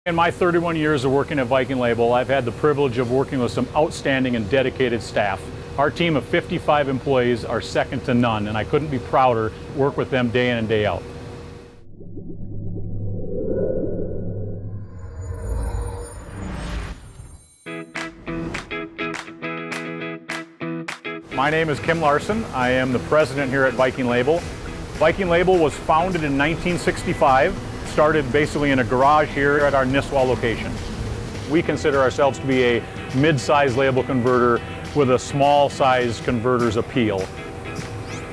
In my 31 years of working at Viking Label, I've had the privilege of working with some outstanding and dedicated staff. Our team of 55 employees are second to none, and I couldn't be prouder to work with them day in and day out. My name is Kim Larson. I am the president here at Viking Label. Viking Label was founded in 1965, started basically in a garage here at our Nisswa location. We consider ourselves to be a mid-size label converter with a small-size converter's appeal.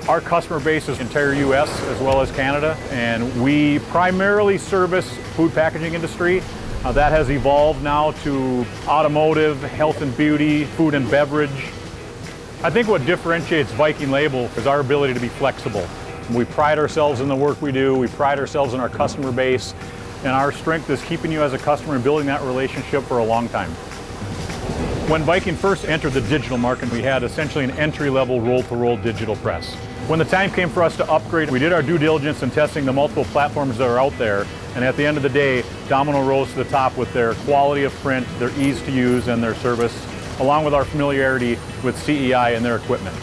Our customer base is the entire U.S. as well as Canada, and we primarily service food packaging industry. That has evolved now to automotive, health and beauty, food and beverage. I think what differentiates Viking Label is our ability to be flexible. We pride ourselves in the work we do, we pride ourselves in our customer base, and our strength is keeping you as a customer and building that relationship for a long time. When Viking first entered the digital market, we had essentially an entry-level roll-to-roll digital press. When the time came for us to upgrade, we did our due diligence in testing the multiple platforms that are out there, and at the end of the day, Domino rose to the top with their quality of print, their ease to use, and their service, along with our familiarity with CEI and their equipment.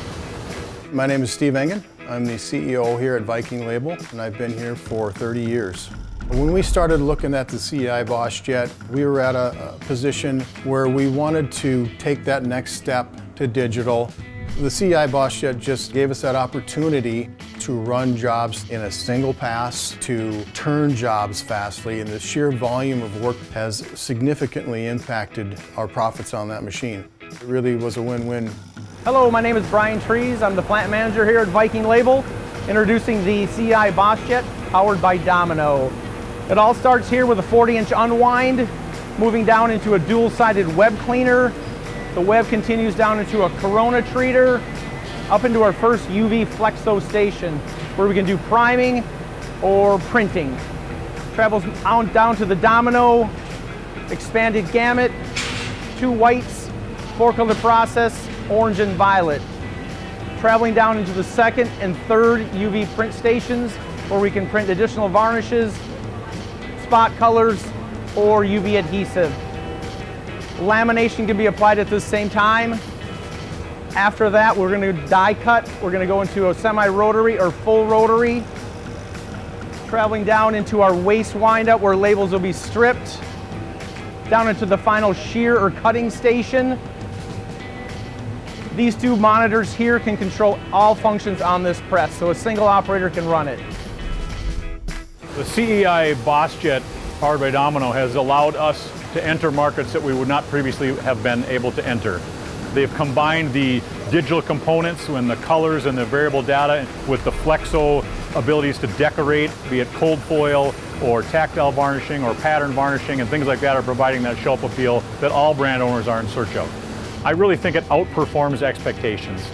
My name is Steve Engen. I'm the CEO here at Viking Label, and I've been here for 30 years. When we started looking at the CEI Boss Jet, we were at a position where we wanted to take that next step to digital. The CEI Boss Jet just gave us that opportunity to run jobs in a single pass, to turn jobs fastly, and the sheer volume of work has significantly impacted our profits on that machine. It really was a win-win. Hello, my name is Brian Trees. I'm the plant manager here at Viking Label, introducing the CEI Boss Jet powered by Domino. It all starts here with a 40-inch unwind, moving down into a dual-sided web cleaner. The web continues down into a Corona treater, up into our first UV flexo station, where we can do priming or printing. Travels on down to the Domino expanded gamut, 2 whites, 4-color process, orange and violet. Traveling down into the second and third UV print stations, where we can print additional varnishes, spot colors, or UV adhesive. Lamination can be applied at the same time. After that, we're going to die cut. We're going to go into a semi-rotary or full rotary. Traveling down into our waste windup, where labels will be stripped. Down into the final shear or cutting station. These 2 monitors here can control all functions on this press, so a single operator can run it. The CEI Boss Jet powered by Domino has allowed us to enter markets that we would not previously have been able to enter. They've combined the digital components and the colors and the variable data with the flexo abilities to decorate, be it cold foil or tactile varnishing or pattern varnishing, and things like that are providing that shelf appeal that all brand owners are in search of. I really think it outperforms expectations.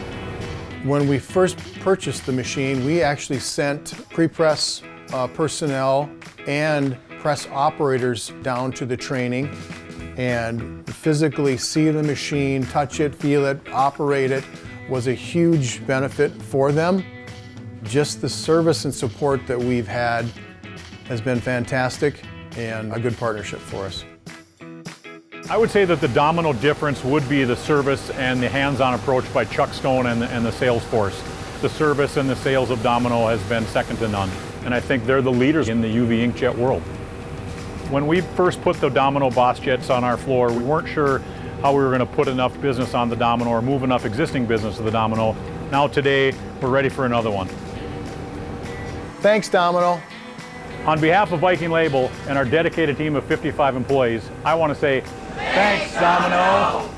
When we first purchased the machine, we actually sent pre-press personnel and press operators down to the training and physically see the machine, touch it, feel it, operate it was a huge benefit for them. Just the service and support that we've had has been fantastic and a good partnership for us. I would say that the Domino difference would be the service and the hands-on approach by Chuck Stone and the sales force. The service and the sales of Domino has been second to none, and I think they're the leaders in the UV inkjet world. When we first put the Domino Boss Jets on our floor, we weren't sure how we were going to put enough business on the Domino or move enough existing business to the Domino. Now today, we're ready for another one. Thanks, Domino. On behalf of Viking Label and our dedicated team of 55 employees, I want to say, thanks, Domino.